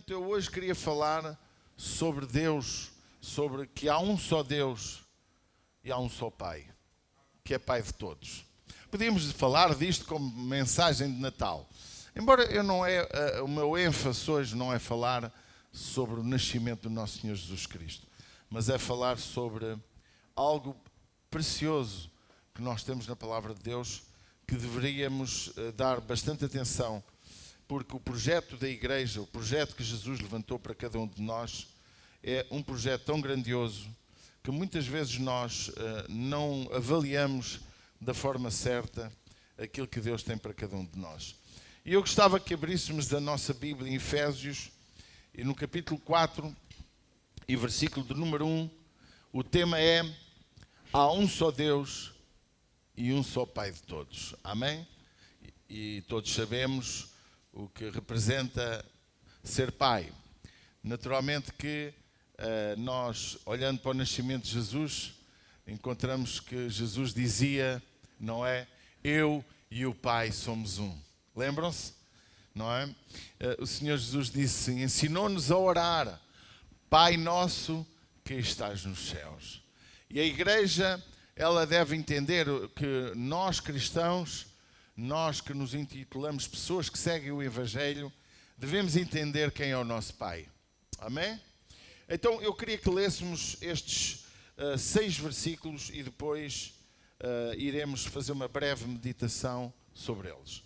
entanto, eu hoje queria falar sobre Deus, sobre que há um só Deus e há um só Pai, que é Pai de todos. Podíamos falar disto como mensagem de Natal. Embora o meu ênfase hoje não é falar sobre o nascimento do nosso Senhor Jesus Cristo, mas é falar sobre algo precioso que nós temos na Palavra de Deus, que deveríamos dar bastante atenção, porque o projeto da Igreja, o projeto que Jesus levantou para cada um de nós, é um projeto tão grandioso que muitas vezes nós não avaliamos da forma certa aquilo que Deus tem para cada um de nós. E eu gostava que abríssemos a nossa Bíblia em Efésios, e no capítulo 4 e versículo de número 1, o tema é: há um só Deus e um só Pai de todos. Amém? E todos sabemos o que representa ser pai. Naturalmente que nós, olhando para o nascimento de Jesus, encontramos que Jesus dizia, não é? Eu e o Pai somos um. Lembram-se? Não é? O Senhor Jesus disse, ensinou-nos a orar: Pai nosso que estás nos céus. E a Igreja, ela deve entender que nós cristãos, nós que nos intitulamos pessoas que seguem o Evangelho, devemos entender quem é o nosso Pai. Amém? Então eu queria que lêssemos estes 6 versículos e depois iremos fazer uma breve meditação sobre eles.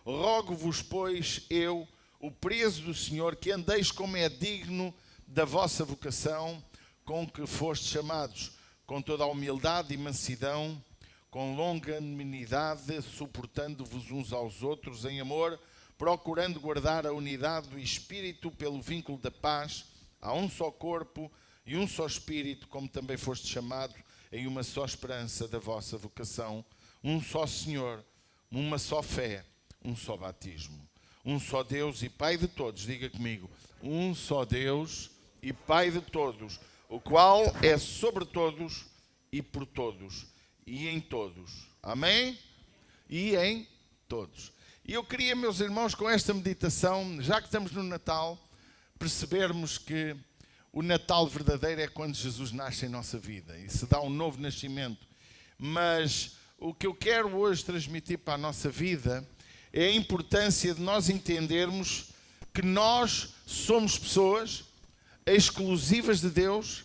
Rogo-vos, pois, eu, o preso do Senhor, que andeis como é digno da vossa vocação, com que fostes chamados, com toda a humildade e mansidão, com longanimidade, suportando-vos uns aos outros em amor, procurando guardar a unidade do Espírito pelo vínculo da paz. Há um só corpo e um só Espírito, como também foste chamado em uma só esperança da vossa vocação, um só Senhor, uma só fé, um só batismo, um só Deus e Pai de todos. Diga comigo: um só Deus e Pai de todos, o qual é sobre todos e por todos e em todos. Amém? E em todos. E eu queria, meus irmãos, com esta meditação, já que estamos no Natal, percebermos que o Natal verdadeiro é quando Jesus nasce em nossa vida e se dá um novo nascimento. Mas o que eu quero hoje transmitir para a nossa vida é a importância de nós entendermos que nós somos pessoas exclusivas de Deus,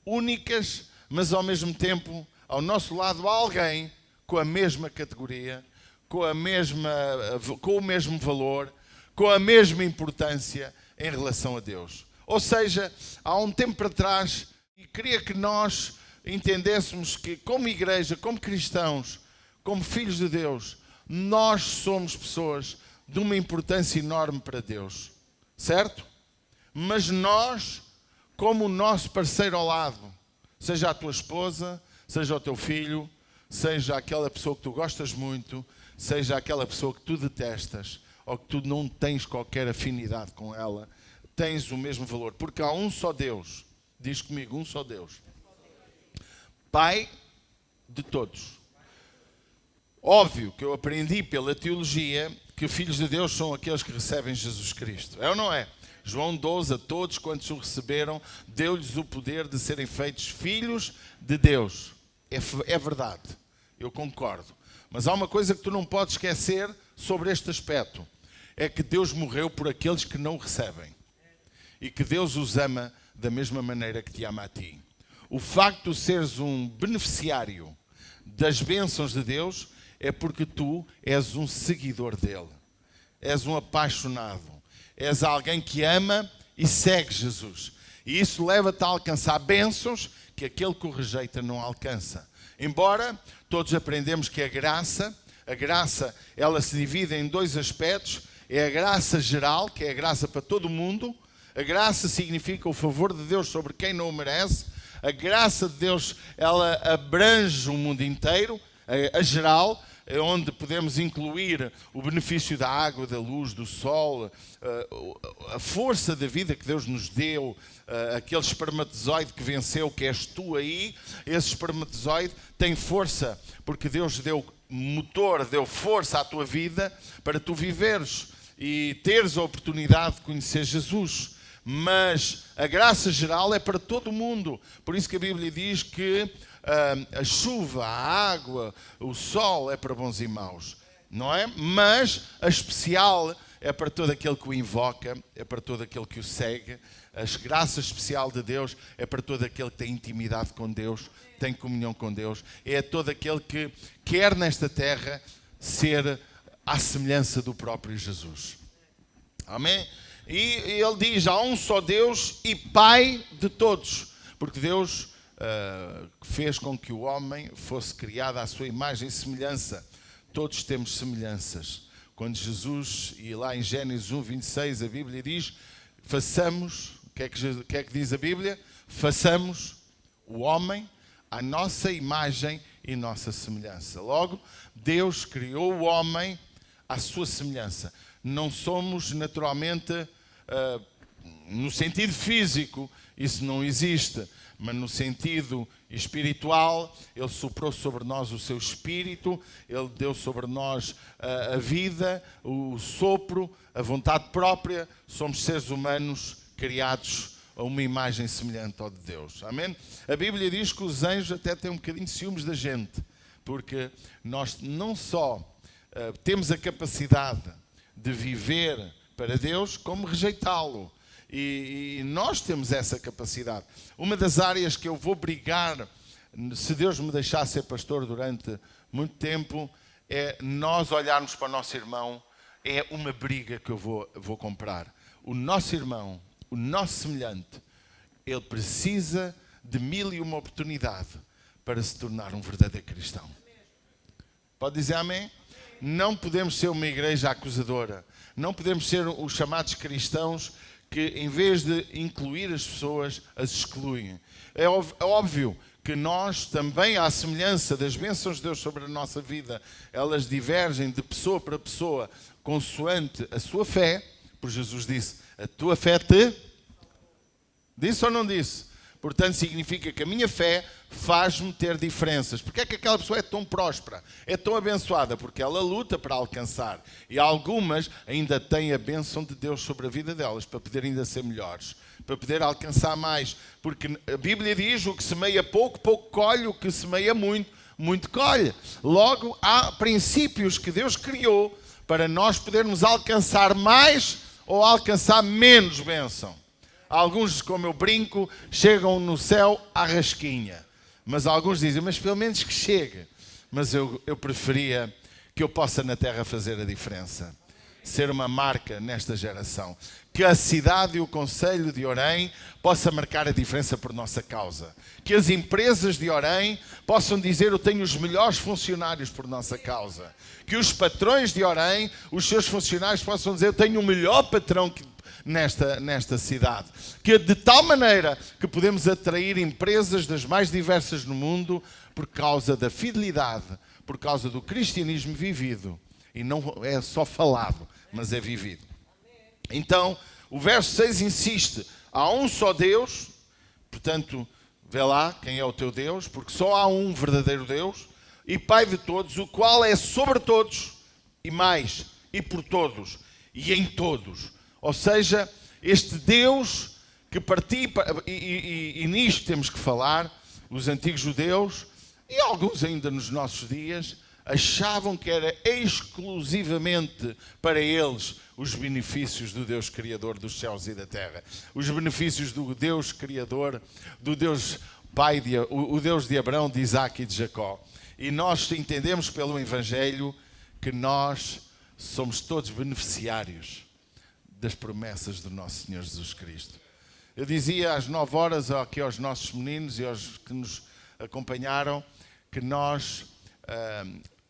únicas, mas ao mesmo tempo, ao nosso lado, há alguém com a mesma categoria, com o mesmo valor, com a mesma importância em relação a Deus. Ou seja, há um tempo para trás, e queria que nós entendêssemos que, como igreja, como cristãos, como filhos de Deus, nós somos pessoas de uma importância enorme para Deus. Certo? Mas nós, como o nosso parceiro ao lado, seja a tua esposa, seja o teu filho, seja aquela pessoa que tu gostas muito, seja aquela pessoa que tu detestas, ou que tu não tens qualquer afinidade com ela, tens o mesmo valor. Porque há um só Deus. Diz comigo: um só Deus. Pai de todos. Óbvio que eu aprendi pela teologia que filhos de Deus são aqueles que recebem Jesus Cristo. É ou não é? João 12, a todos quantos o receberam, deu-lhes o poder de serem feitos filhos de Deus. É verdade, eu concordo. Mas há uma coisa que tu não podes esquecer sobre este aspecto. É que Deus morreu por aqueles que não o recebem. E que Deus os ama da mesma maneira que te ama a ti. O facto de seres um beneficiário das bênçãos de Deus é porque tu és um seguidor dele. És um apaixonado. És alguém que ama e segue Jesus. E isso leva-te a alcançar bênçãos que aquele que o rejeita não alcança. Embora todos aprendemos que a graça, ela se divide em 2 aspectos. É a graça geral, que é a graça para todo o mundo. A graça significa o favor de Deus sobre quem não o merece. A graça de Deus, ela abrange o mundo inteiro, a geral, onde podemos incluir o benefício da água, da luz, do sol, a força da vida que Deus nos deu, aquele espermatozoide que venceu, que és tu aí. Esse espermatozoide tem força, porque Deus deu motor, deu força à tua vida para tu viveres e teres a oportunidade de conhecer Jesus. mas a graça geral é para todo o mundo. Por isso que a Bíblia diz que a chuva, a água, o sol é para bons e maus, não é? Mas a especial é para todo aquele que o invoca, é para todo aquele que o segue. A graça especial de Deus é para todo aquele que tem intimidade com Deus, tem comunhão com Deus. É todo aquele que quer nesta terra ser à semelhança do próprio Jesus. Amém? E ele diz, há um só Deus e Pai de todos. Porque Deus fez com que o homem fosse criado à sua imagem e semelhança. Todos temos semelhanças. Quando Jesus, e lá em Gênesis 1:26, a Bíblia diz, façamos, o que é que diz a Bíblia? Façamos o homem à nossa imagem e nossa semelhança. Logo, Deus criou o homem à sua semelhança. Não somos naturalmente, no sentido físico, isso não existe, mas no sentido espiritual, Ele soprou sobre nós o seu Espírito, Ele deu sobre nós a vida, o sopro, a vontade própria. Somos seres humanos criados a uma imagem semelhante ao de Deus. Amém? A Bíblia diz que os anjos até têm um bocadinho de ciúmes da gente, porque nós não só temos a capacidade de viver para Deus, como rejeitá-lo. E nós temos essa capacidade. Uma das áreas que eu vou brigar, se Deus me deixar ser pastor durante muito tempo, é nós olharmos para o nosso irmão. É uma briga que eu vou comprar. O nosso irmão, o nosso semelhante, ele precisa de 1001 oportunidade para se tornar um verdadeiro cristão. Pode dizer amém? Não podemos ser uma igreja acusadora. Não podemos ser os chamados cristãos que, em vez de incluir as pessoas, as excluem. É óbvio que nós também, à semelhança das bênçãos de Deus sobre a nossa vida, elas divergem de pessoa para pessoa, consoante a sua fé. Por Jesus disse, a tua fé te... Disse ou não disse? Portanto, significa que a minha fé faz-me ter diferenças. Porque é que aquela pessoa é tão próspera, é tão abençoada? Porque ela luta para alcançar. E algumas ainda têm a bênção de Deus sobre a vida delas, para poder ainda ser melhores, para poder alcançar mais. Porque a Bíblia diz, o que semeia pouco, pouco colhe, o que semeia muito, muito colhe. Logo, há princípios que Deus criou para nós podermos alcançar mais ou alcançar menos bênção. Alguns, como eu brinco, chegam no céu à rasquinha. Mas alguns dizem, mas pelo menos que chegue. Mas eu preferia que eu possa na terra fazer a diferença. Ser uma marca nesta geração. Que a cidade e o concelho de Orem possa marcar a diferença por nossa causa. Que as empresas de Orem possam dizer, eu tenho os melhores funcionários por nossa causa. Que os patrões de Orem, os seus funcionários possam dizer, eu tenho o melhor patrão nesta cidade, que de tal maneira que podemos atrair empresas das mais diversas no mundo por causa da fidelidade, por causa do cristianismo vivido, e não é só falado, mas é vivido. Então, o verso 6 insiste, há um só Deus, portanto, vê lá quem é o teu Deus, porque só há um verdadeiro Deus, e Pai de todos, o qual é sobre todos, e mais, e por todos, e em todos. Ou seja, este Deus que participa, e nisto temos que falar, os antigos judeus, e alguns ainda nos nossos dias, achavam que era exclusivamente para eles os benefícios do Deus Criador dos céus e da terra. Os benefícios do Deus Criador, do Deus Pai, o Deus de Abraão, de Isaac e de Jacó. E nós entendemos pelo Evangelho que nós somos todos beneficiários das promessas do nosso Senhor Jesus Cristo. Eu dizia às 9 horas aqui aos nossos meninos e aos que nos acompanharam que nós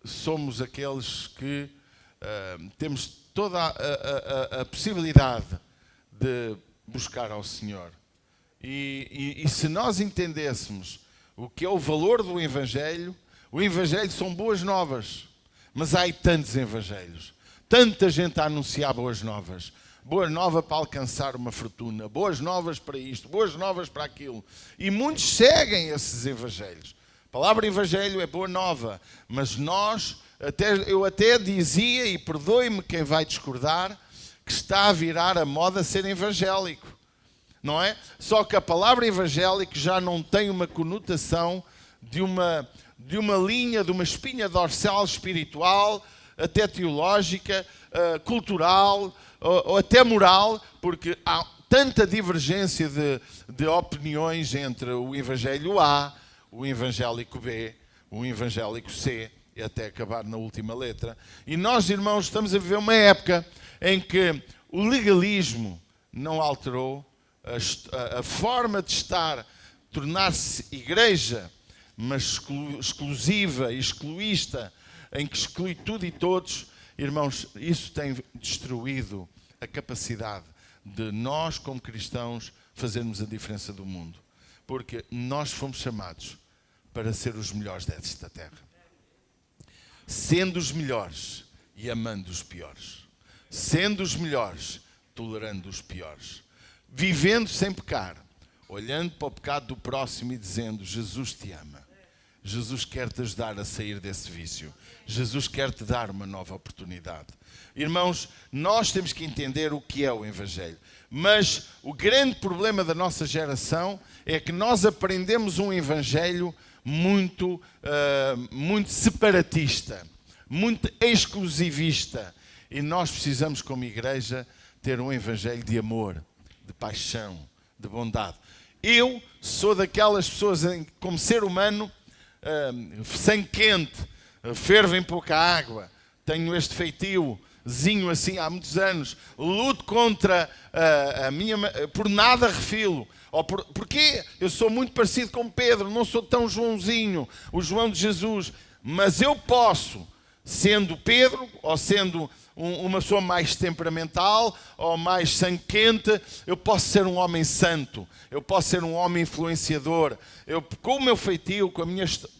somos aqueles que temos toda a possibilidade de buscar ao Senhor. E se nós entendêssemos o que é o valor do Evangelho, o Evangelho são boas novas, mas há aí tantos evangelhos, tanta gente a anunciar boas novas. Boas novas para alcançar uma fortuna, boas novas para isto, boas novas para aquilo. E muitos seguem esses evangelhos. A palavra evangelho é boa nova, mas eu até dizia, e perdoe-me quem vai discordar, que está a virar a moda ser evangélico. não é? Só que a palavra evangélico já não tem uma conotação de uma linha, de uma espinha dorsal espiritual, até teológica, cultural, ou até moral, porque há tanta divergência de opiniões entre o Evangelho A, o evangélico B, o evangélico C, e até acabar na última letra. E nós, irmãos, estamos a viver uma época em que o legalismo não alterou a forma de estar, tornar-se igreja, mas exclusiva e excluísta, em que exclui tudo e todos. Irmãos, isso tem destruído a capacidade de nós, como cristãos, fazermos a diferença do mundo. Porque nós fomos chamados para ser os melhores desta terra. Sendo os melhores e amando os piores. Sendo os melhores, tolerando os piores. Vivendo sem pecar. Olhando para o pecado do próximo e dizendo: Jesus te ama. Jesus quer te ajudar a sair desse vício. Jesus quer te dar uma nova oportunidade. Irmãos, nós temos que entender o que é o Evangelho. Mas o grande problema da nossa geração é que nós aprendemos um Evangelho muito separatista, muito exclusivista. E nós precisamos, como igreja, ter um Evangelho de amor, de paixão, de bondade. Eu sou daquelas pessoas, como ser humano, sangue quente, fervo em pouca água, tenho este feitiozinho assim há muitos anos, luto contra a minha, por nada refilo. Porque eu sou muito parecido com Pedro, não sou tão Joãozinho, o João de Jesus, mas eu posso, sendo Pedro, ou sendo uma pessoa mais temperamental, ou mais sangue quente, eu posso ser um homem santo, eu posso ser um homem influenciador, com o meu feitio,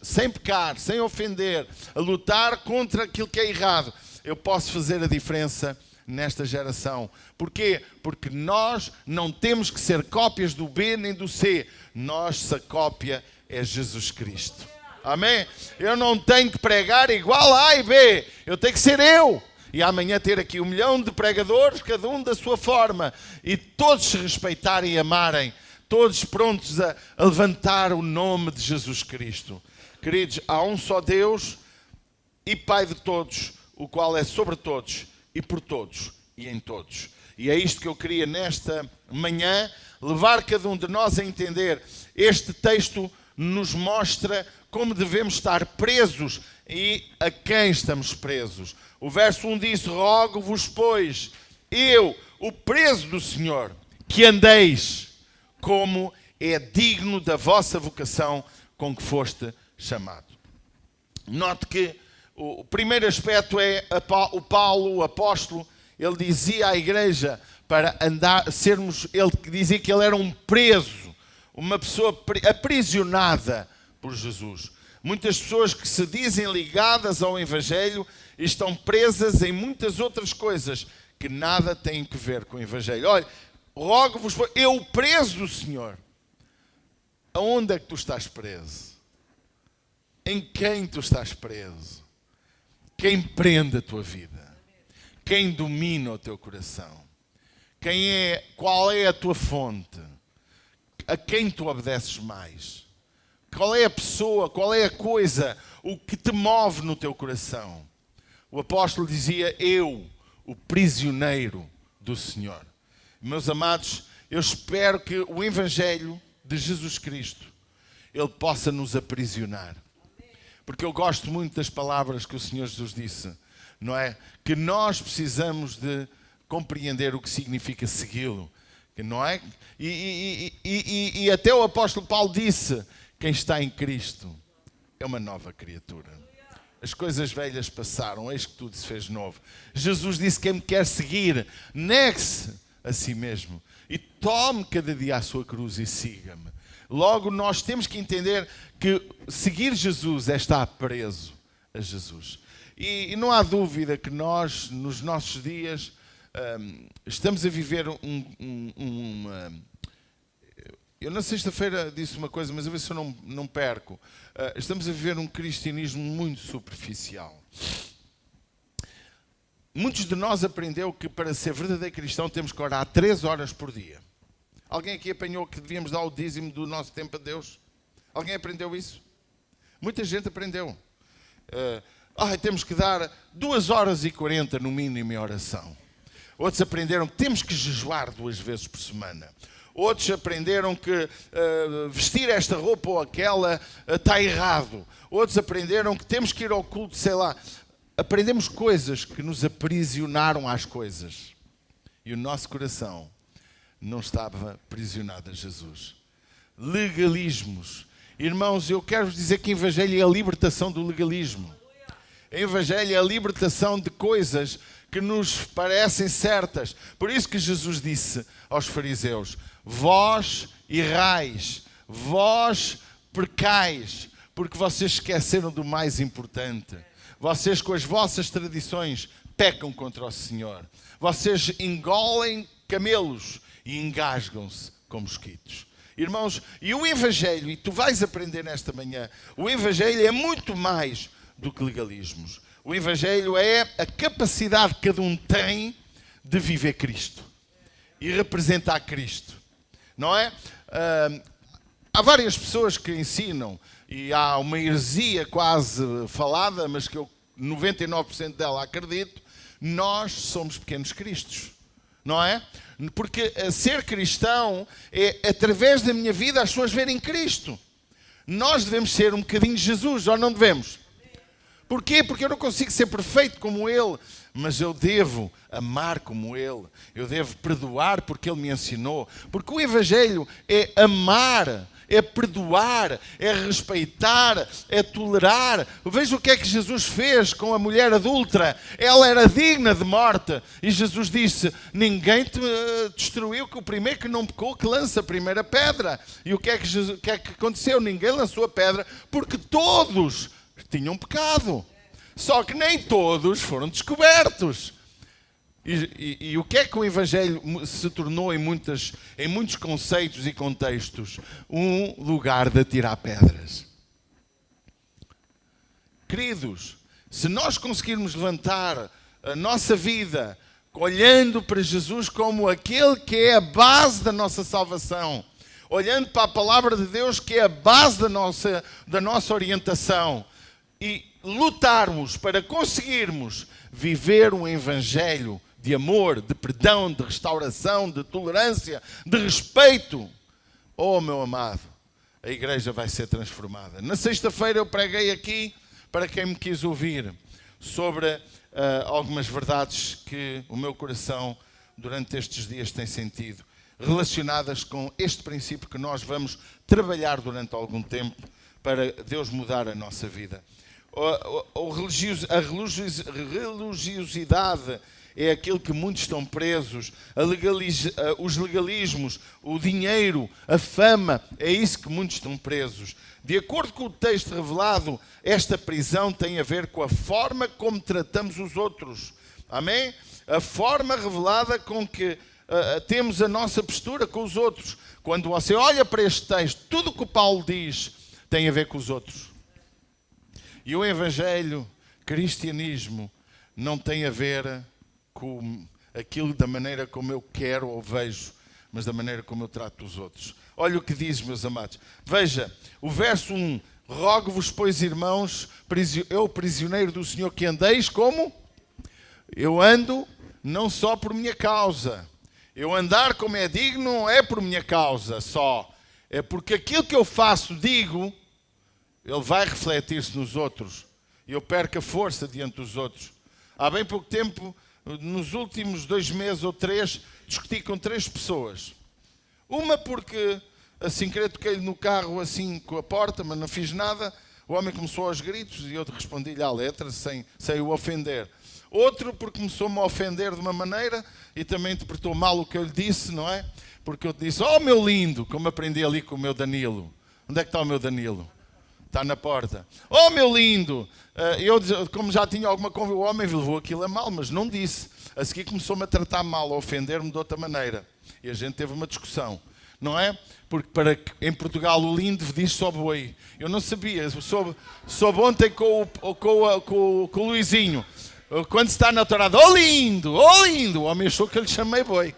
sem pecar, sem ofender, a lutar contra aquilo que é errado, eu posso fazer a diferença nesta geração. Porquê? Porque nós não temos que ser cópias do B nem do C. Nossa cópia é Jesus Cristo. Amém? Eu não tenho que pregar igual a e B. Eu tenho que ser eu. E amanhã ter aqui 1 milhão de pregadores, cada um da sua forma. E todos se respeitarem e amarem. Todos prontos a levantar o nome de Jesus Cristo. Queridos, há um só Deus e Pai de todos, o qual é sobre todos e por todos e em todos. E é isto que eu queria nesta manhã, levar cada um de nós a entender. Este texto nos mostra como devemos estar presos e a quem estamos presos. O verso 1 diz: rogo-vos, pois, eu, o preso do Senhor, que andeis como é digno da vossa vocação com que foste chamado. Note que o primeiro aspecto é o Paulo, o apóstolo, ele dizia à igreja para ele dizia que ele era um preso, uma pessoa aprisionada por Jesus. Muitas pessoas que se dizem ligadas ao Evangelho estão presas em muitas outras coisas que nada têm a ver com o Evangelho. Olha, rogo-vos, eu preso do Senhor. Aonde é que tu estás preso? Em quem tu estás preso? Quem prende a tua vida? Quem domina o teu coração? Qual é a tua fonte? A quem tu obedeces mais? Qual é a pessoa, qual é a coisa, o que te move no teu coração? O apóstolo dizia: eu, o prisioneiro do Senhor. Meus amados, eu espero que o Evangelho de Jesus Cristo, ele possa nos aprisionar. Porque eu gosto muito das palavras que o Senhor Jesus disse, não é? Que nós precisamos de compreender o que significa segui-lo, não é? E até o apóstolo Paulo disse: quem está em Cristo é uma nova criatura. As coisas velhas passaram, eis que tudo se fez novo. Jesus disse: quem me quer seguir, negue-se a si mesmo e tome cada dia a sua cruz e siga-me. Logo, nós temos que entender que seguir Jesus é estar preso a Jesus. E não há dúvida que nós, nos nossos dias, estamos a viver eu na sexta-feira disse uma coisa, mas a ver se eu não perco. Estamos a viver um cristianismo muito superficial. Muitos de nós aprendeu que para ser verdadeiro cristão temos que orar 3 horas por dia. Alguém aqui apanhou que devíamos dar o dízimo do nosso tempo a Deus? Alguém aprendeu isso? Muita gente aprendeu. Temos que dar 2h40 no mínimo em oração. Outros aprenderam que temos que jejuar 2 vezes por semana. Outros aprenderam que vestir esta roupa ou aquela está errado. Outros aprenderam que temos que ir ao culto, sei lá. Aprendemos coisas que nos aprisionaram às coisas. E o nosso coração não estava aprisionado a Jesus. Legalismos. Irmãos, eu quero vos dizer que o Evangelho é a libertação do legalismo. O Evangelho é a libertação de coisas que nos parecem certas. Por isso que Jesus disse aos fariseus: vós errais, vós pecais, porque vocês esqueceram do mais importante. Vocês com as vossas tradições pecam contra o Senhor. Vocês engolem camelos e engasgam-se com mosquitos. Irmãos, e o Evangelho, e tu vais aprender nesta manhã, o Evangelho é muito mais do que legalismos. O Evangelho é a capacidade que cada um tem de viver Cristo e representar Cristo, não é? Há várias pessoas que ensinam, e há uma heresia quase falada, mas que eu 99% dela acredito, nós somos pequenos cristos, não é? Porque ser cristão é através da minha vida as pessoas verem Cristo. Nós devemos ser um bocadinho Jesus, ou não devemos? Porquê? Porque eu não consigo ser perfeito como Ele, mas eu devo amar como Ele. Eu devo perdoar porque Ele me ensinou. Porque o Evangelho é amar, é perdoar, é respeitar, é tolerar. Veja o que é que Jesus fez com a mulher adúltera. Ela era digna de morte. E Jesus disse: ninguém te destruiu, que o primeiro que não pecou, que lança a primeira pedra. E o que é que aconteceu? Ninguém lançou a pedra, porque todos tinham pecado. Só que nem todos foram descobertos. E o que é que o Evangelho se tornou em muitos conceitos e contextos? Um lugar de atirar pedras. Queridos, se nós conseguirmos levantar a nossa vida olhando para Jesus como aquele que é a base da nossa salvação, olhando para a palavra de Deus que é a base da nossa orientação, e lutarmos para conseguirmos viver um Evangelho de amor, de perdão, de restauração, de tolerância, de respeito, oh meu amado, a igreja vai ser transformada. Na sexta-feira eu preguei aqui, para quem me quis ouvir, sobre algumas verdades que o meu coração durante estes dias tem sentido, relacionadas com este princípio que nós vamos trabalhar durante algum tempo para Deus mudar a nossa vida. A religiosidade é aquilo que muitos estão presos, os legalismos, o dinheiro, a fama, é isso que muitos estão presos. De acordo com o texto revelado, esta prisão tem a ver com a forma como tratamos os outros. Amém? A forma revelada com que temos a nossa postura com os outros. Quando você olha para este texto, tudo o que o Paulo diz tem a ver com os outros. E o Evangelho, cristianismo, não tem a ver com aquilo da maneira como eu quero ou vejo, mas da maneira como eu trato os outros. Olha o que diz, meus amados. Veja, o verso 1. Rogo-vos, pois, irmãos, eu prisioneiro do Senhor, que andeis como? Eu ando não só por minha causa. Eu andar como é digno não é por minha causa só. É porque aquilo que eu faço, digo, ele vai refletir-se nos outros. E eu perco a força diante dos outros. Há bem pouco tempo, nos últimos 2 meses ou 3, discuti com 3 pessoas. Uma porque, assim, queria toquei-lhe no carro, assim, com a porta, mas não fiz nada. O homem começou aos gritos e eu respondi-lhe à letra, sem o ofender. Outro porque começou-me a ofender de uma maneira e também interpretou mal o que eu lhe disse, não é? Porque eu disse: oh, meu lindo, como aprendi ali com o meu Danilo. Onde é que está o meu Danilo? Está na porta. Oh, meu lindo! Eu, como já tinha alguma conversa, o homem levou aquilo a mal, mas não disse. A seguir começou-me a tratar mal, a ofender-me de outra maneira. E a gente teve uma discussão, não é? Porque em Portugal o lindo diz só boi. Eu não sabia. Soube ontem com o Luizinho. Quando se está na torada, oh lindo! O homem achou que eu lhe chamei boi.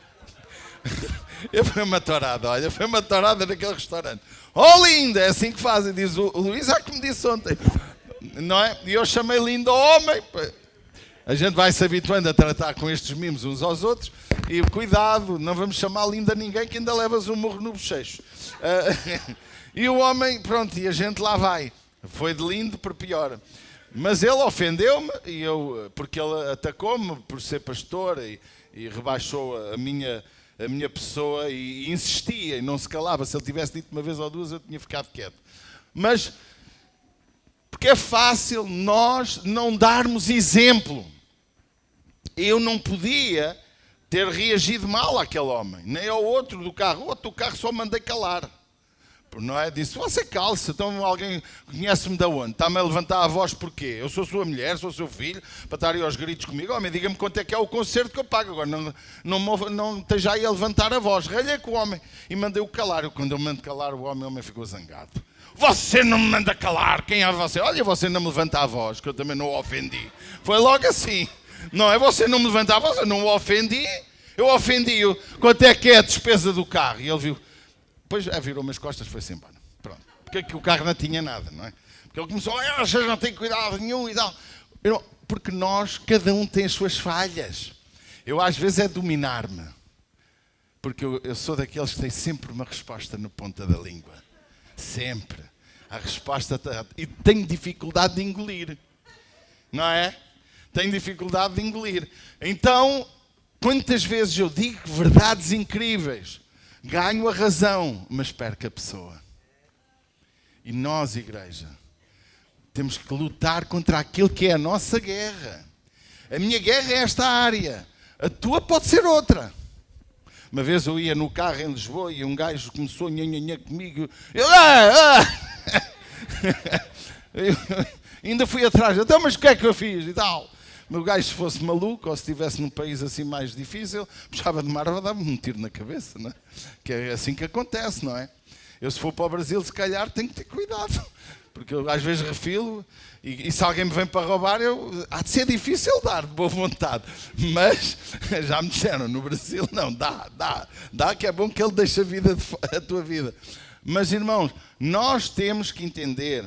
Eu fui uma tourada, olha, foi uma tourada naquele restaurante. Oh, linda, é assim que fazem, diz o Luís, que me disse ontem. Não é? E eu chamei lindo homem. A gente vai se habituando a tratar com estes mimos uns aos outros. E cuidado, não vamos chamar linda a ninguém que ainda levas um murro no bochecho. E o homem, pronto, e a gente lá vai. Foi de lindo para pior. Mas ele ofendeu-me, porque ele atacou-me por ser pastor e rebaixou a minha pessoa e insistia e não se calava. Se ele tivesse dito uma vez ou duas, eu tinha ficado quieto. Mas, porque é fácil nós não darmos exemplo. Eu não podia ter reagido mal àquele homem, nem ao outro do carro. O outro do carro só mandei calar. Não é? Disse, você calça, então alguém conhece-me de onde? Está-me a levantar a voz porquê? Eu sou sua mulher, sou seu filho, para estar aí aos gritos comigo. Homem, diga-me quanto é que é o concerto que eu pago. Agora não esteja aí a levantar a voz. Ralhei com o homem e mandei-o calar. Quando eu mando calar o homem ficou zangado. Você não me manda calar, quem é você? Olha, você não me levanta a voz, que eu também não o ofendi. Foi logo assim. Não é? Você não me levanta a voz, eu não o ofendi. Eu ofendi-o. Quanto é que é a despesa do carro? E ele viu. Depois virou-me as costas e foi-se embora. Pronto. Porque o carro não tinha nada, não é? Porque ele começou, vocês não têm cuidado nenhum e tal. Porque cada um tem as suas falhas. Eu às vezes é dominar-me. Porque eu sou daqueles que têm sempre uma resposta na ponta da língua. Sempre. A resposta e tenho dificuldade de engolir. Não é? Tenho dificuldade de engolir. Então, quantas vezes eu digo verdades incríveis, ganho a razão, mas perco a pessoa. E nós, igreja, temos que lutar contra aquilo que é a nossa guerra. A minha guerra é esta área. A tua pode ser outra. Uma vez eu ia no carro em Lisboa e um gajo começou a nhanhanhã comigo. Eu ainda fui atrás. Então, mas o que é que eu fiz? E tal. O gajo, se fosse maluco, ou se estivesse num país assim mais difícil, puxava de mar, dava-me um tiro na cabeça, não é? Que é assim que acontece, não é? Eu, se for para o Brasil, se calhar, tenho que ter cuidado. Porque eu, às vezes, refilo, e se alguém me vem para roubar, há de ser difícil dar, de boa vontade. Mas, já me disseram, no Brasil, não, dá, que é bom que ele deixe a tua vida. Mas, irmãos, nós temos que entender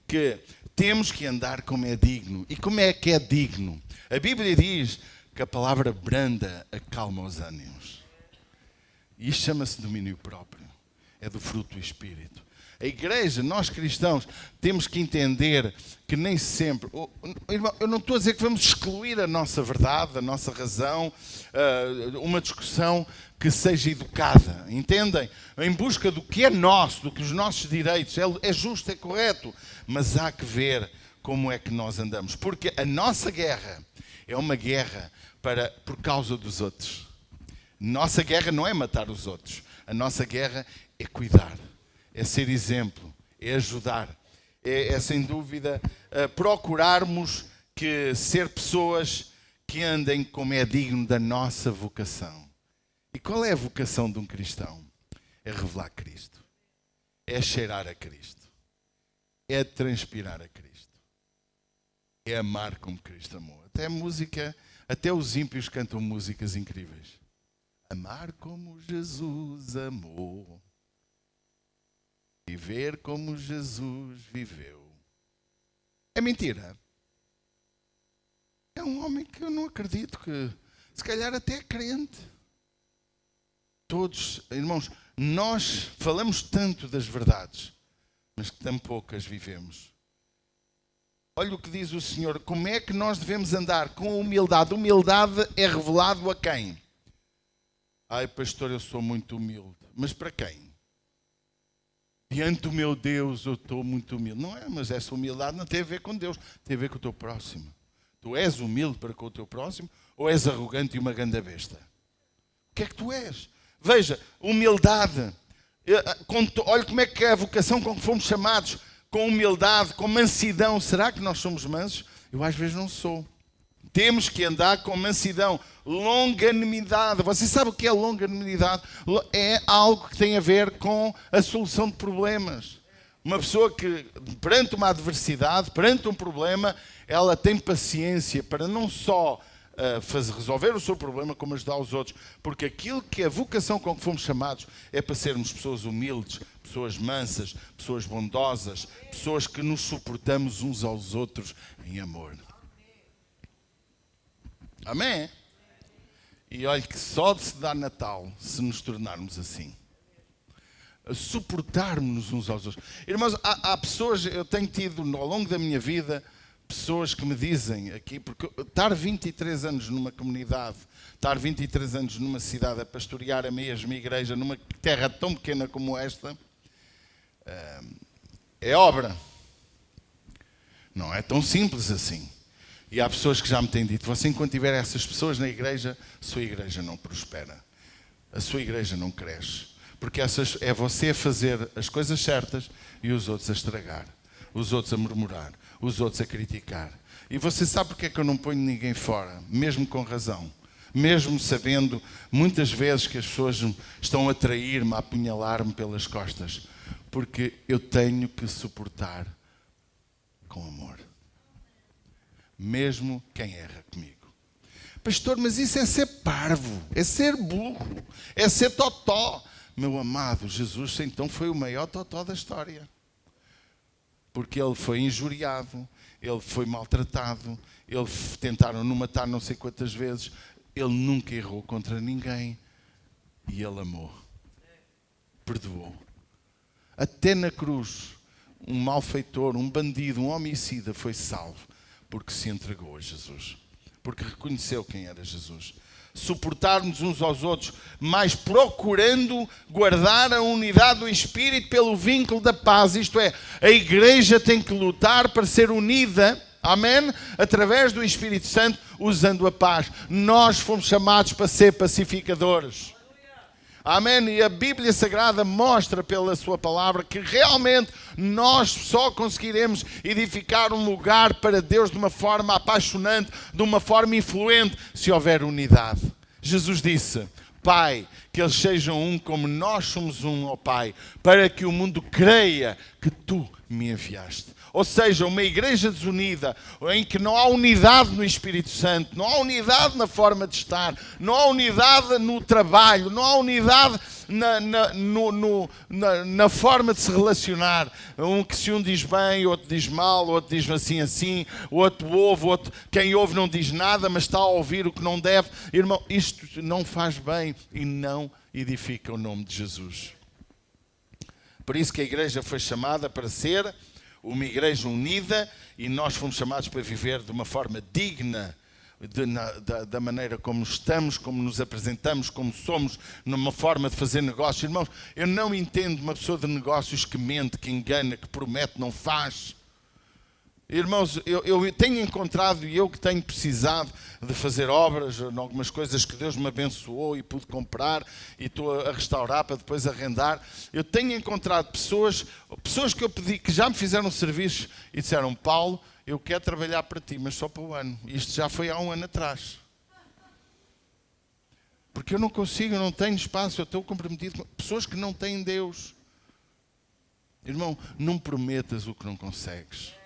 que temos que andar como é digno. E como é que é digno? A Bíblia diz que a palavra branda acalma os ânimos. E isto chama-se domínio próprio. É do fruto do Espírito. A igreja, nós cristãos, temos que entender que nem sempre... Irmão, eu não estou a dizer que vamos excluir a nossa verdade, a nossa razão, uma discussão que seja educada, entendem? Em busca do que é nosso, do que os nossos direitos, é justo, é correto, mas há que ver como é que nós andamos. Porque a nossa guerra é uma guerra por causa dos outros. Nossa guerra não é matar os outros. A nossa guerra é cuidar, é ser exemplo, é ajudar. É sem dúvida, procurarmos ser pessoas que andem como é digno da nossa vocação. E qual é a vocação de um cristão? É revelar Cristo. É cheirar a Cristo. É transpirar a Cristo. É amar como Cristo amou. Até os ímpios cantam músicas incríveis. Amar como Jesus amou. Viver como Jesus viveu. É mentira. É um homem que eu não acredito que, se calhar, até é crente. Todos, irmãos, nós falamos tanto das verdades, mas que tão poucas vivemos. Olha o que diz o Senhor. Como é que nós devemos andar? Com humildade. Humildade é revelado a quem? Ai, pastor, eu sou muito humilde. Mas para quem? Diante do meu Deus, eu estou muito humilde. Não é, mas essa humildade não tem a ver com Deus. Tem a ver com o teu próximo. Tu és humilde para com o teu próximo ou és arrogante e uma grande besta? O que é que tu és? Veja, humildade. Olha como é que é a vocação com que fomos chamados. Com humildade, com mansidão. Será que nós somos mansos? Eu às vezes não sou. Temos que andar com mansidão. Longanimidade. Você sabe o que é longanimidade? É algo que tem a ver com a solução de problemas. Uma pessoa que, perante uma adversidade, perante um problema, ela tem paciência para não só resolver o seu problema como ajudar os outros. Porque aquilo que a vocação com que fomos chamados é para sermos pessoas humildes, pessoas mansas, pessoas bondosas, pessoas que nos suportamos uns aos outros em amor. Amém? E olha que só de se dar Natal se nos tornarmos assim. A suportarmos uns aos outros. Irmãos, há pessoas, eu tenho tido ao longo da minha vida, pessoas que me dizem aqui, porque estar 23 anos numa comunidade, estar 23 anos numa cidade a pastorear a mesma igreja, numa terra tão pequena como esta, é obra. Não é tão simples assim. E há pessoas que já me têm dito, você enquanto tiver essas pessoas na igreja, a sua igreja não prospera. A sua igreja não cresce. Porque é você a fazer as coisas certas e os outros a estragar. Os outros a murmurar. Os outros a criticar. E você sabe porque é que eu não ponho ninguém fora? Mesmo com razão. Mesmo sabendo muitas vezes que as pessoas estão a trair-me, a apunhalar-me pelas costas. Porque eu tenho que suportar com amor. Mesmo quem erra comigo. Pastor, mas isso é ser parvo, é ser burro, é ser totó. Meu amado, Jesus então foi o maior totó da história. Porque ele foi injuriado, ele foi maltratado, tentaram no matar não sei quantas vezes, ele nunca errou contra ninguém e ele amou, perdoou. Até na cruz, um malfeitor, um bandido, um homicida foi salvo porque se entregou a Jesus, porque reconheceu quem era Jesus. Suportar-nos uns aos outros, mas procurando guardar a unidade do Espírito pelo vínculo da paz. Isto é, a igreja tem que lutar para ser unida, amém? Através do Espírito Santo, usando a paz. Nós fomos chamados para ser pacificadores. Amém? E a Bíblia Sagrada mostra pela sua palavra que realmente nós só conseguiremos edificar um lugar para Deus de uma forma apaixonante, de uma forma influente, se houver unidade. Jesus disse, Pai, que eles sejam um como nós somos um, ó Pai, para que o mundo creia que Tu me enviaste. Ou seja, uma igreja desunida, em que não há unidade no Espírito Santo, não há unidade na forma de estar, não há unidade no trabalho, não há unidade na forma de se relacionar. Se um diz bem, outro diz mal, outro diz assim, outro ouve, quem ouve não diz nada, mas está a ouvir o que não deve. Irmão, isto não faz bem e não edifica o nome de Jesus. Por isso que a igreja foi chamada para ser uma igreja unida e nós fomos chamados para viver de uma forma digna da maneira como estamos, como nos apresentamos, como somos, numa forma de fazer negócios. Irmãos, eu não entendo uma pessoa de negócios que mente, que engana, que promete, não faz. Irmãos, eu tenho encontrado e eu que tenho precisado de fazer obras, algumas coisas que Deus me abençoou e pude comprar e estou a restaurar para depois arrendar. Eu tenho encontrado pessoas que eu pedi, que já me fizeram serviços e disseram, Paulo, eu quero trabalhar para ti, mas só para o ano. Isto já foi há um ano atrás. Porque eu não consigo, eu não tenho espaço, eu estou comprometido com pessoas que não têm Deus. Irmão, não prometas o que não consegues.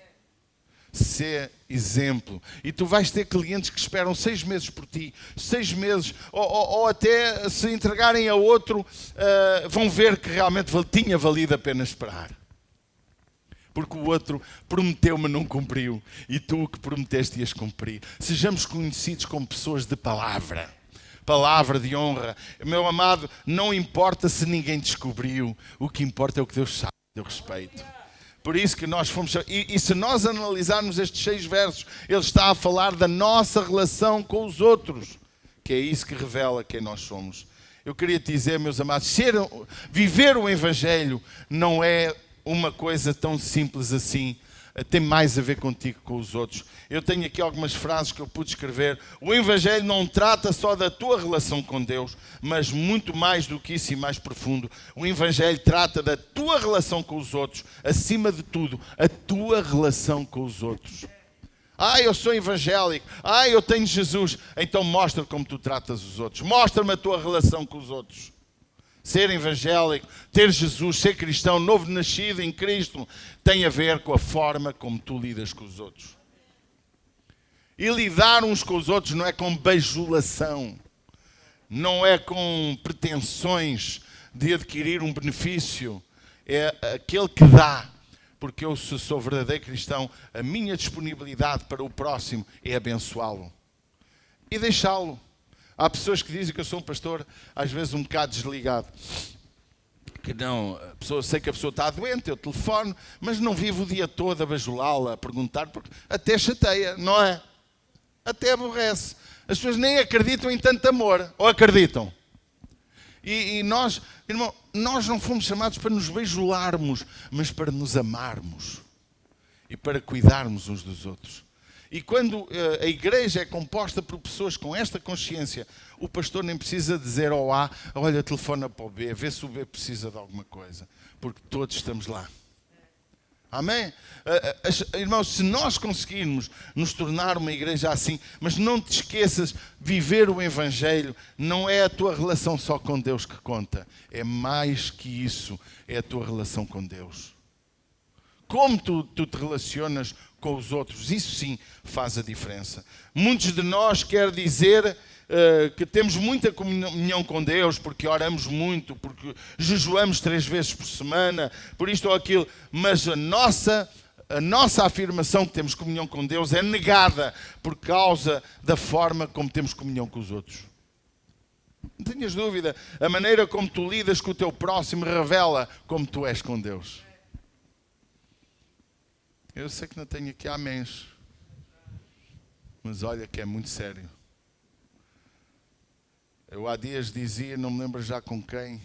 Ser exemplo. E tu vais ter clientes que esperam 6 meses por ti, 6 meses, ou até se entregarem a outro, vão ver que realmente tinha valido a pena esperar. Porque o outro prometeu, mas não cumpriu. E tu o que prometeste ias cumprir. Sejamos conhecidos como pessoas de palavra. Palavra de honra. Meu amado, não importa se ninguém descobriu. O que importa é o que Deus sabe, deu respeito. Por isso que nós fomos... E se nós analisarmos estes 6 versos, ele está a falar da nossa relação com os outros. Que é isso que revela quem nós somos. Eu queria te dizer, meus amados, viver o Evangelho não é uma coisa tão simples assim. Tem mais a ver contigo que com os outros. Eu tenho aqui algumas frases que eu pude escrever. O Evangelho não trata só da tua relação com Deus, mas muito mais do que isso e mais profundo. O Evangelho trata da tua relação com os outros. Acima de tudo, a tua relação com os outros. Eu sou evangélico. Eu tenho Jesus. Então mostra como tu tratas os outros. Mostra-me a tua relação com os outros. Ser evangélico, ter Jesus, ser cristão, novo nascido em Cristo, tem a ver com a forma como tu lidas com os outros. E lidar uns com os outros não é com bajulação, não é com pretensões de adquirir um benefício, é aquele que dá. Porque eu, se sou verdadeiro cristão, a minha disponibilidade para o próximo é abençoá-lo e deixá-lo. Há pessoas que dizem que eu sou um pastor, às vezes um bocado desligado. Que não, sei que a pessoa está doente, eu telefono, mas não vivo o dia todo a bajulá-la, a perguntar, porque até chateia, não é? Até aborrece. As pessoas nem acreditam em tanto amor, ou acreditam? E nós, irmão, nós não fomos chamados para nos bajularmos, mas para nos amarmos e para cuidarmos uns dos outros. E quando a igreja é composta por pessoas com esta consciência, o pastor nem precisa dizer ao A, olha, telefona para o B, vê se o B precisa de alguma coisa, porque todos estamos lá. Amém? Irmãos, se nós conseguirmos nos tornar uma igreja assim, mas não te esqueças, viver o Evangelho não é a tua relação só com Deus que conta, é mais que isso, é a tua relação com Deus. Como tu te relacionas com os outros, isso sim faz a diferença. Muitos de nós quer dizer que temos muita comunhão com Deus, porque oramos muito, porque jejuamos 3 vezes por semana, por isto ou aquilo, mas a nossa afirmação que temos comunhão com Deus é negada por causa da forma como temos comunhão com os outros. Não tenhas dúvida, a maneira como tu lidas com o teu próximo revela como tu és com Deus. Eu sei que não tenho aqui améns, mas olha que é muito sério. Eu há dias dizia, não me lembro já com quem,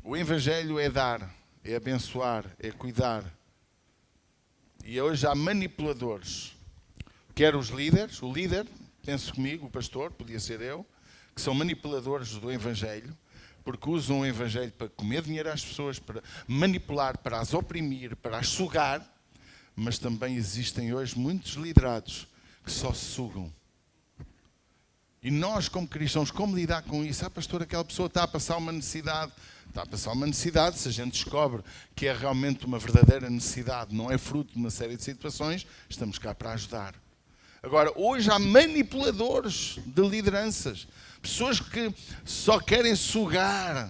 o Evangelho é dar, é abençoar, é cuidar. E hoje há manipuladores, quer os líderes, o líder, penso comigo, o pastor, podia ser eu, que são manipuladores do Evangelho, porque usam o Evangelho para comer dinheiro às pessoas, para manipular, para as oprimir, para as sugar, mas também existem hoje muitos liderados que só sugam. E nós, como cristãos, como lidar com isso? Pastor, aquela pessoa está a passar uma necessidade. Está a passar uma necessidade, se a gente descobre que é realmente uma verdadeira necessidade, não é fruto de uma série de situações, estamos cá para ajudar. Agora, hoje há manipuladores de lideranças, pessoas que só querem sugar,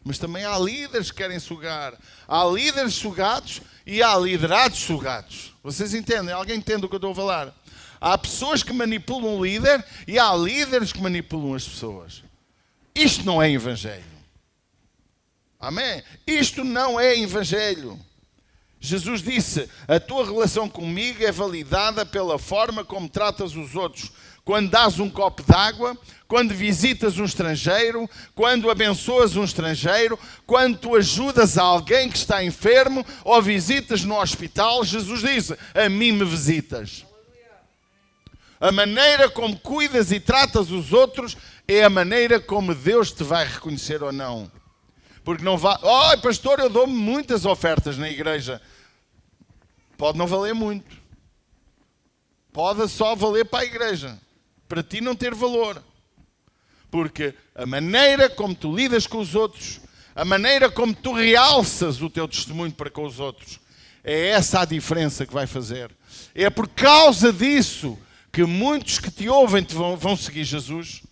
mas também há líderes que querem sugar. Há líderes sugados e há liderados sugados. Vocês entendem? Alguém entende o que eu estou a falar? Há pessoas que manipulam o líder e há líderes que manipulam as pessoas. Isto não é Evangelho. Amém? Isto não é Evangelho. Jesus disse, a tua relação comigo é validada pela forma como tratas os outros. Quando dás um copo d'água, quando visitas um estrangeiro, quando abençoas um estrangeiro, quando tu ajudas alguém que está enfermo ou visitas no hospital, Jesus disse, a mim me visitas. A maneira como cuidas e tratas os outros é a maneira como Deus te vai reconhecer ou não. Porque não vai... pastor, eu dou-me muitas ofertas na igreja. Pode não valer muito. Pode só valer para a igreja. Para ti não ter valor. Porque a maneira como tu lidas com os outros, a maneira como tu realças o teu testemunho para com os outros, é essa a diferença que vai fazer. É por causa disso que muitos que te ouvem vão seguir Jesus.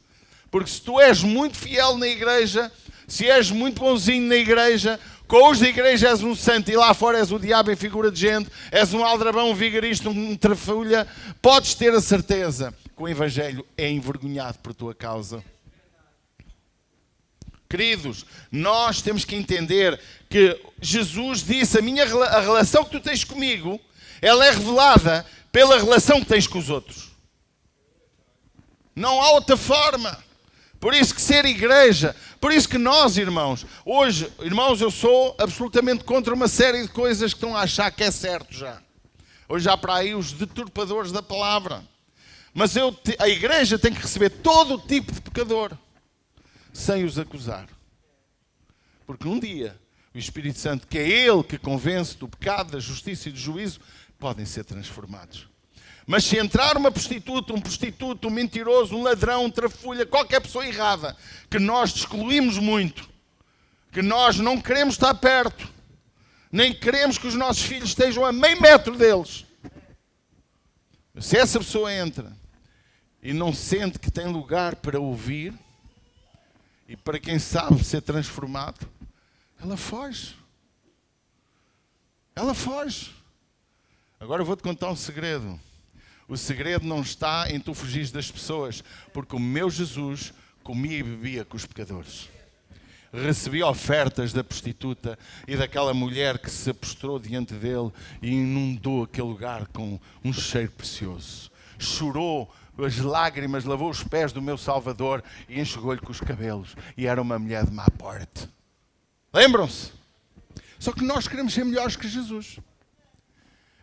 Porque se tu és muito fiel na igreja, se és muito bonzinho na igreja, com os da igreja és um santo e lá fora és o diabo em figura de gente, és um aldrabão, um vigarista, um trafulha, podes ter a certeza que o Evangelho é envergonhado por tua causa. Queridos, nós temos que entender que Jesus disse, a relação que tu tens comigo, ela é revelada pela relação que tens com os outros. Não há outra forma. Por isso que ser igreja, por isso que nós, irmãos, hoje, irmãos, eu sou absolutamente contra uma série de coisas que estão a achar que é certo já. Hoje há para aí os deturpadores da palavra. Mas a igreja tem que receber todo o tipo de pecador, sem os acusar. Porque um dia, o Espírito Santo, que é Ele que convence do pecado, da justiça e do juízo, podem ser transformados. Mas se entrar uma prostituta, um prostituto, um mentiroso, um ladrão, um trafulha, qualquer pessoa errada, que nós excluímos muito, que nós não queremos estar perto, nem queremos que os nossos filhos estejam a meio metro deles. Se essa pessoa entra e não sente que tem lugar para ouvir e para quem sabe ser transformado, ela foge. Ela foge. Agora eu vou-te contar um segredo. O segredo não está em tu fugires das pessoas, porque o meu Jesus comia e bebia com os pecadores. Recebia ofertas da prostituta e daquela mulher que se prostrou diante dele e inundou aquele lugar com um cheiro precioso. Chorou as lágrimas, lavou os pés do meu Salvador e enxugou-lhe com os cabelos. E era uma mulher de má porte. Lembram-se? Só que nós queremos ser melhores que Jesus.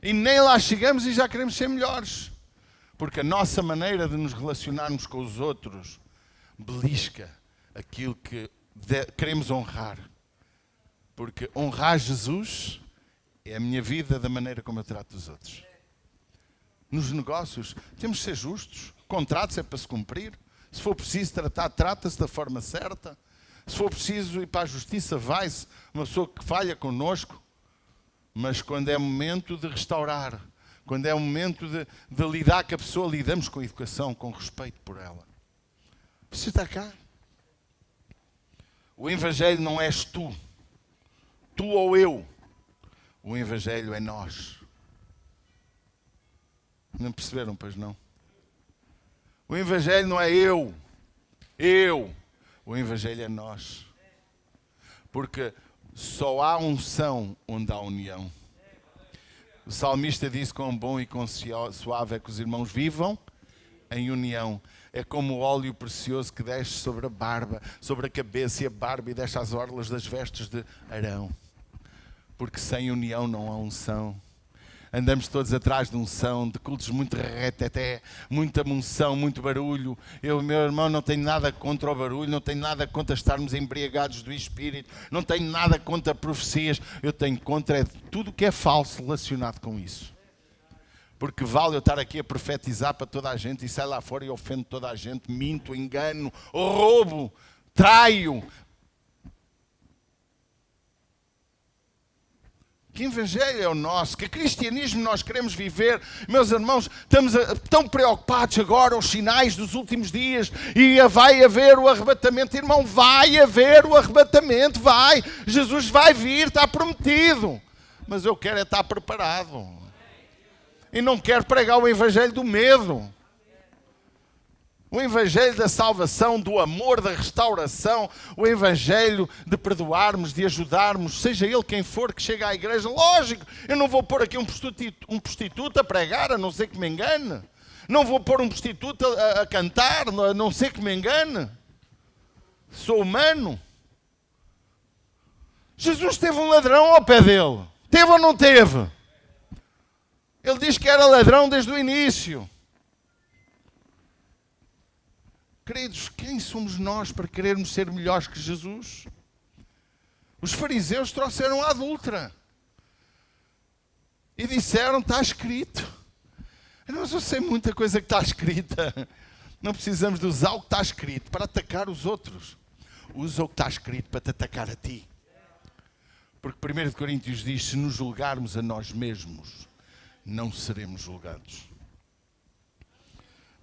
E nem lá chegamos e já queremos ser melhores. Porque a nossa maneira de nos relacionarmos com os outros belisca aquilo que queremos honrar. Porque honrar Jesus é a minha vida da maneira como eu trato os outros. Nos negócios temos de ser justos. Contratos é para se cumprir. Se for preciso tratar, trata-se da forma certa. Se for preciso ir para a justiça, vai-se. Uma pessoa que falha connosco. Mas quando é momento de restaurar, quando é momento de lidar com a pessoa, lidamos com educação, com respeito por ela. Você está cá. O Evangelho não és tu ou eu. O Evangelho é nós. Não perceberam, pois não? O Evangelho não é eu. O Evangelho é nós. Porque só há unção onde há união. O salmista disse: quão bom e quão suave é que os irmãos vivam em união. É como o óleo precioso que desce sobre a barba, sobre a cabeça e a barba e desce às orlas das vestes de Arão. Porque sem união não há unção. Andamos todos atrás de unção, de cultos muito reteté, muita unção, muito barulho. Eu, meu irmão, não tenho nada contra o barulho, não tenho nada contra estarmos embriagados do Espírito, não tenho nada contra profecias, eu tenho contra tudo que é falso relacionado com isso. Porque vale eu estar aqui a profetizar para toda a gente e sair lá fora e ofendo toda a gente, minto, engano, roubo, traio. Que evangelho é o nosso? Que cristianismo nós queremos viver? Meus irmãos, estamos tão preocupados agora, os sinais dos últimos dias, e vai haver o arrebatamento. Irmão, vai haver o arrebatamento, vai. Jesus vai vir, está prometido. Mas eu quero é estar preparado. E não quero pregar o evangelho do medo. O evangelho da salvação, do amor, da restauração, o evangelho de perdoarmos, de ajudarmos, seja ele quem for que chega à igreja. Lógico, eu não vou pôr aqui um prostituto a pregar, a não ser que me engane. Não vou pôr um prostituto a cantar, a não ser que me engane. Sou humano. Jesus teve um ladrão ao pé dele. Teve ou não teve? Ele diz que era ladrão desde o início. Queridos, quem somos nós para querermos ser melhores que Jesus? Os fariseus trouxeram a adúltera e disseram: está escrito. Mas eu sei muita coisa que está escrita. Não precisamos de usar o que está escrito para atacar os outros. Usa o que está escrito para te atacar a ti. Porque 1 Coríntios diz: se nos julgarmos a nós mesmos, não seremos julgados.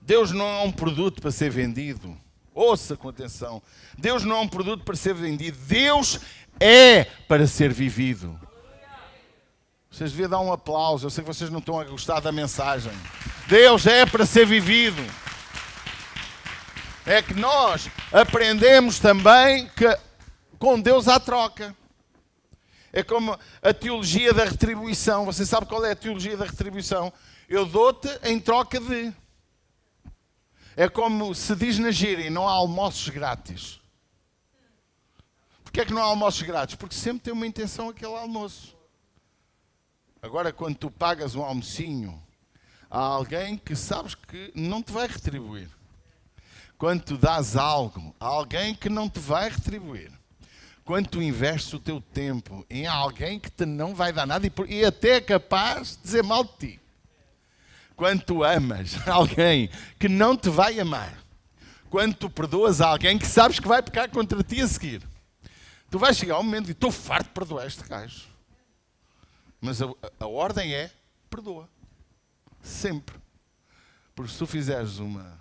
Deus não é um produto para ser vendido. Ouça com atenção. Deus não é um produto para ser vendido. Deus é para ser vivido. Vocês deviam dar um aplauso. Eu sei que vocês não estão a gostar da mensagem. Deus é para ser vivido. É que nós aprendemos também que com Deus há troca. É como a teologia da retribuição. Você sabe qual é a teologia da retribuição? Eu dou-te em troca de... É como se diz na gíria: não há almoços grátis. Porquê é que não há almoços grátis? Porque sempre tem uma intenção aquele almoço. Agora, quando tu pagas um almocinho a alguém que sabes que não te vai retribuir. Quando tu dás algo a alguém que não te vai retribuir. Quando tu investes o teu tempo em alguém que te não vai dar nada e até é capaz de dizer mal de ti. Quando tu amas alguém que não te vai amar, quando tu perdoas alguém que sabes que vai pecar contra ti a seguir, tu vais chegar ao momento e estou farto de perdoar este gajo. Mas a ordem é: perdoa. Sempre. Porque se tu fizeres uma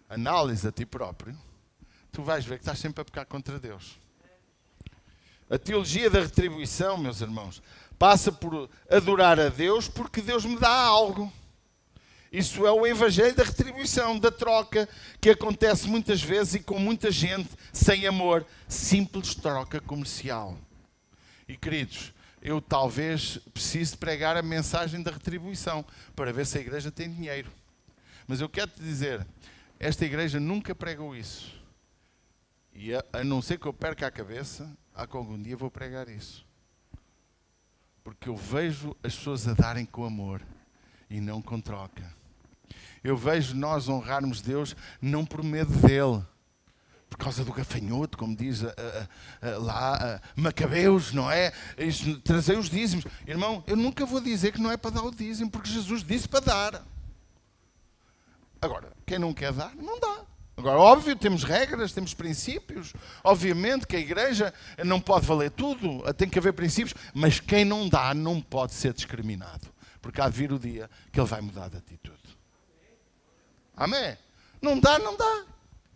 análise a ti próprio, tu vais ver que estás sempre a pecar contra Deus. A teologia da retribuição, meus irmãos, passa por adorar a Deus porque Deus me dá algo. Isso é o evangelho da retribuição, da troca, que acontece muitas vezes e com muita gente, sem amor, simples troca comercial. E queridos, eu talvez precise pregar a mensagem da retribuição para ver se a igreja tem dinheiro. Mas eu quero te dizer, esta igreja nunca pregou isso. E a não ser que eu perca a cabeça, há que algum dia vou pregar isso. Porque eu vejo as pessoas a darem com amor e não com troca. Eu vejo nós honrarmos Deus não por medo dele, por causa do gafanhoto, como diz lá, Macabeus, não é? Trazei os dízimos. Irmão, eu nunca vou dizer que não é para dar o dízimo, porque Jesus disse para dar. Agora, quem não quer dar, não dá. Agora, óbvio, temos regras, temos princípios. Obviamente que a igreja não pode valer tudo, tem que haver princípios, mas quem não dá não pode ser discriminado, porque há de vir o dia que ele vai mudar de atitude. Amém? Não dá, não dá.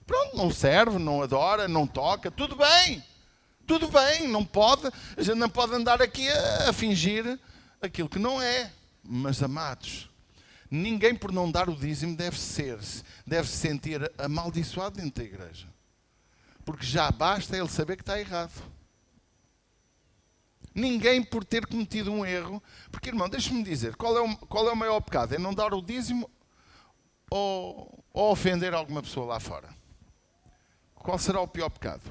Pronto, não serve, não adora, não toca, tudo bem. Tudo bem, não pode, a gente não pode andar aqui a fingir aquilo que não é. Mas, amados, ninguém por não dar o dízimo deve se sentir amaldiçoado dentro da igreja. Porque já basta ele saber que está errado. Ninguém por ter cometido um erro. Porque, irmão, deixa-me dizer, qual é o maior pecado? É não dar o dízimo ou ofender alguma pessoa lá fora? Qual será o pior pecado?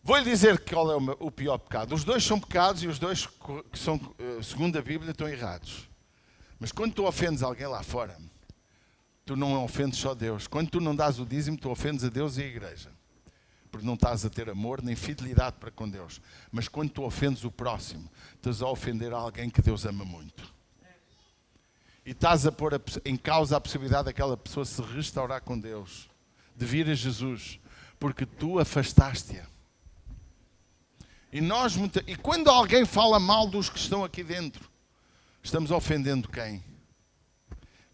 Vou-lhe dizer qual é o pior pecado. Os dois são pecados e os dois, que são, segundo a Bíblia, estão errados. Mas quando tu ofendes alguém lá fora, tu não ofendes só Deus. Quando tu não dás o dízimo, tu ofendes a Deus e a igreja. Porque não estás a ter amor nem fidelidade para com Deus. Mas quando tu ofendes o próximo, estás a ofender alguém que Deus ama muito. E estás a pôr em causa a possibilidade daquela pessoa se restaurar com Deus, de vir a Jesus, porque tu afastaste-a. E quando alguém fala mal dos que estão aqui dentro, estamos ofendendo quem?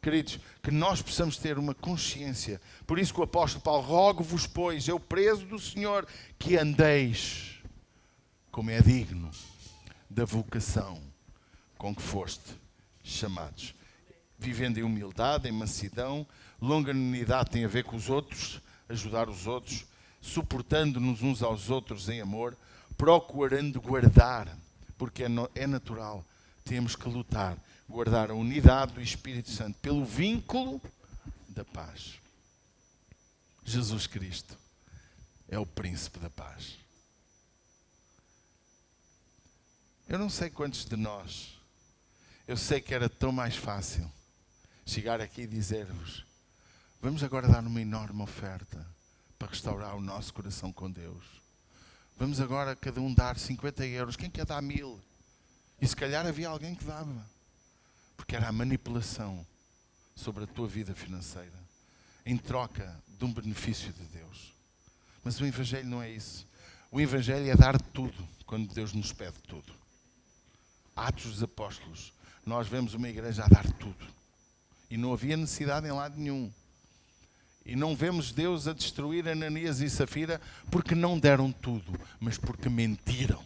Queridos, que nós possamos ter uma consciência. Por isso que o apóstolo Paulo, rogo-vos, pois, eu preso do Senhor, que andeis como é digno da vocação com que foste chamados. Vivendo em humildade, em mansidão, longanimidade tem a ver com os outros, ajudar os outros, suportando-nos uns aos outros em amor, procurando guardar, porque é natural, temos que lutar, guardar a unidade do Espírito Santo pelo vínculo da paz. Jesus Cristo é o príncipe da paz. Eu não sei quantos de nós, eu sei que era tão mais fácil chegar aqui e dizer-vos, vamos agora dar uma enorme oferta para restaurar o nosso coração com Deus. Vamos agora cada um dar 50 euros. Quem quer dar 1000? E se calhar havia alguém que dava. Porque era a manipulação sobre a tua vida financeira, em troca de um benefício de Deus. Mas o Evangelho não é isso. O Evangelho é dar tudo, quando Deus nos pede tudo. Atos dos Apóstolos, nós vemos uma igreja a dar tudo. E não havia necessidade em lado nenhum. E não vemos Deus a destruir Ananias e Safira porque não deram tudo, mas porque mentiram.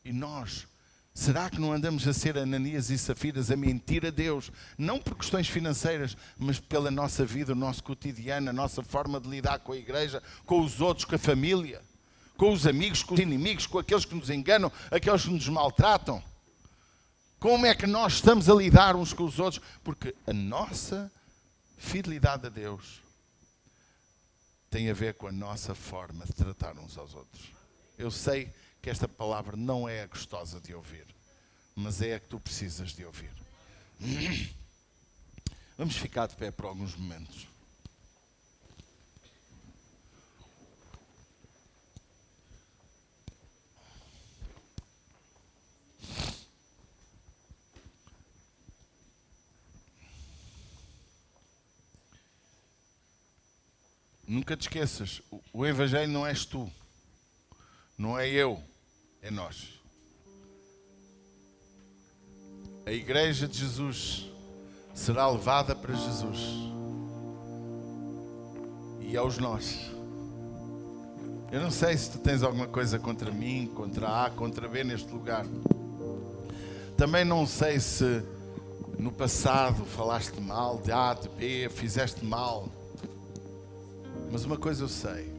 E nós, será que não andamos a ser Ananias e Safiras a mentir a Deus? Não por questões financeiras, mas pela nossa vida, o nosso cotidiano, a nossa forma de lidar com a igreja, com os outros, com a família, com os amigos, com os inimigos, com aqueles que nos enganam, aqueles que nos maltratam. Como é que nós estamos a lidar uns com os outros? Porque a nossa fidelidade a Deus tem a ver com a nossa forma de tratar uns aos outros. Eu sei que esta palavra não é a gostosa de ouvir, mas é a que tu precisas de ouvir. Vamos ficar de pé por alguns momentos. Nunca te esqueças, o Evangelho não és tu, não é eu, é nós. A igreja de Jesus será levada para Jesus. E aos nós. Eu não sei se tu tens alguma coisa contra mim, contra A, contra B neste lugar. Também não sei se no passado falaste mal de A, de B, fizeste mal. Mas uma coisa eu sei.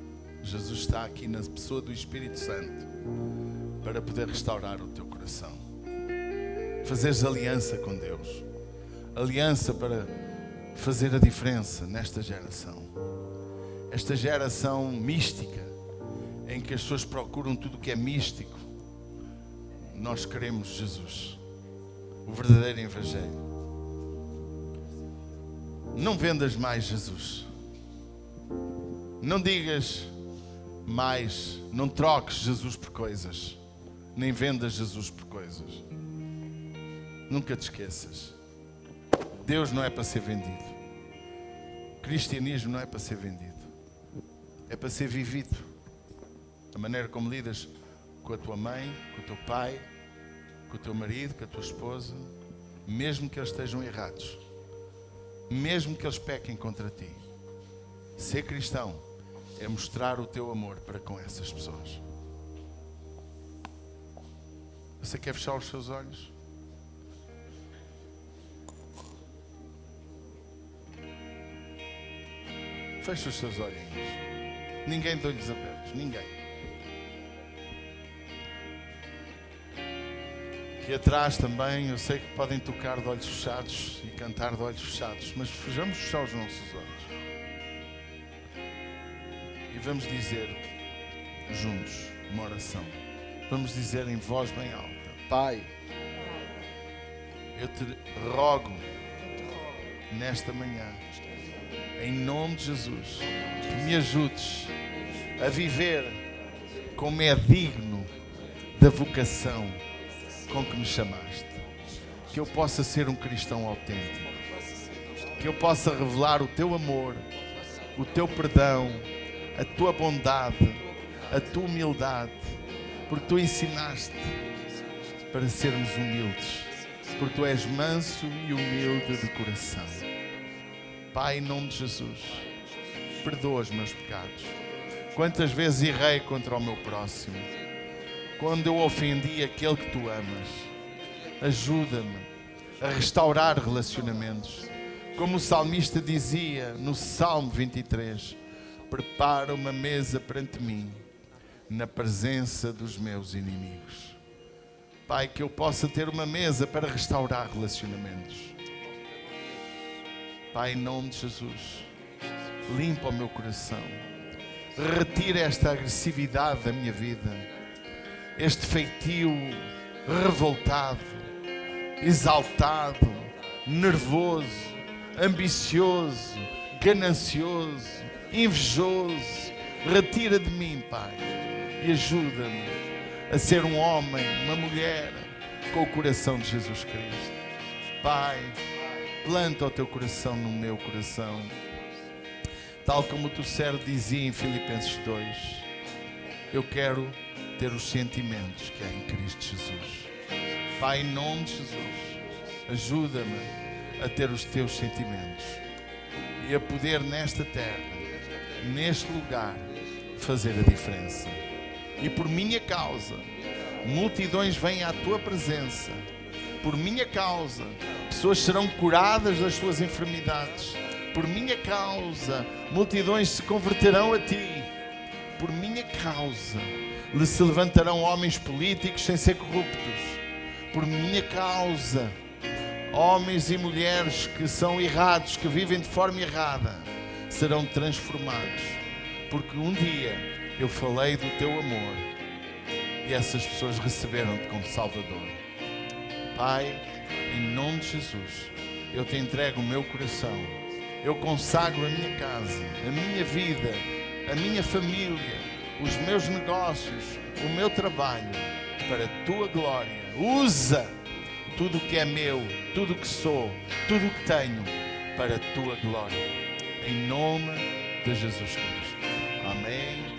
Jesus está aqui na pessoa do Espírito Santo para poder restaurar o teu coração. Fazeres aliança com Deus. Aliança para fazer a diferença nesta geração. Esta geração mística, em que as pessoas procuram tudo o que é místico. Nós queremos Jesus, o verdadeiro Evangelho. Não vendas mais Jesus. Não digas mais, não troques Jesus por coisas, nem vendas Jesus por coisas. Nunca te esqueças. Deus não é para ser vendido. Cristianismo não é para ser vendido. É para ser vivido. A maneira como lidas com a tua mãe, com o teu pai, com o teu marido, com a tua esposa, mesmo que eles estejam errados, mesmo que eles pequem contra ti. Ser cristão é mostrar o teu amor para com essas pessoas. Você quer fechar os seus olhos? Fecha os seus olhinhos. Ninguém de olhos abertos, ninguém. Aqui atrás também, eu sei que podem tocar de olhos fechados e cantar de olhos fechados, mas vamos fechar os nossos olhos. E vamos dizer juntos uma oração. Vamos dizer em voz bem alta: Pai, eu te rogo nesta manhã, em nome de Jesus, que me ajudes a viver como é digno da vocação com que me chamaste. Que eu possa ser um cristão autêntico. Que eu possa revelar o teu amor, o teu perdão, a tua bondade, a tua humildade. Porque tu ensinaste para sermos humildes. Porque tu és manso e humilde de coração. Pai, em nome de Jesus, perdoa os meus pecados. Quantas vezes errei contra o meu próximo. Quando eu ofendi aquele que tu amas, ajuda-me a restaurar relacionamentos. Como o salmista dizia no Salmo 23, prepara uma mesa perante mim, na presença dos meus inimigos. Pai, que eu possa ter uma mesa para restaurar relacionamentos. Pai, em nome de Jesus, limpa o meu coração. Retira esta agressividade da minha vida. Este feitio revoltado, exaltado, nervoso, ambicioso, ganancioso, invejoso. Retira de mim, Pai, e ajuda-me a ser um homem, uma mulher com o coração de Jesus Cristo. Pai, planta o teu coração no meu coração, tal como o teu servo dizia em Filipenses 2. Eu quero ter os sentimentos que há em Cristo Jesus. Pai, em nome de Jesus, ajuda-me a ter os teus sentimentos e a poder nesta terra, neste lugar, fazer a diferença. E por minha causa, multidões vêm à tua presença. Por minha causa, pessoas serão curadas das suas enfermidades. Por minha causa, multidões se converterão a ti. Por minha causa, se levantarão homens políticos sem ser corruptos. Por minha causa, homens e mulheres que são errados, que vivem de forma errada, serão transformados. Porque um dia eu falei do teu amor e essas pessoas receberam-te como Salvador. Pai, em nome de Jesus, eu te entrego o meu coração. Eu consagro a minha casa, a minha vida, a minha família, os meus negócios, o meu trabalho, para a tua glória. Usa tudo o que é meu, tudo o que sou, tudo o que tenho, para a tua glória. Em nome de Jesus Cristo. Amém.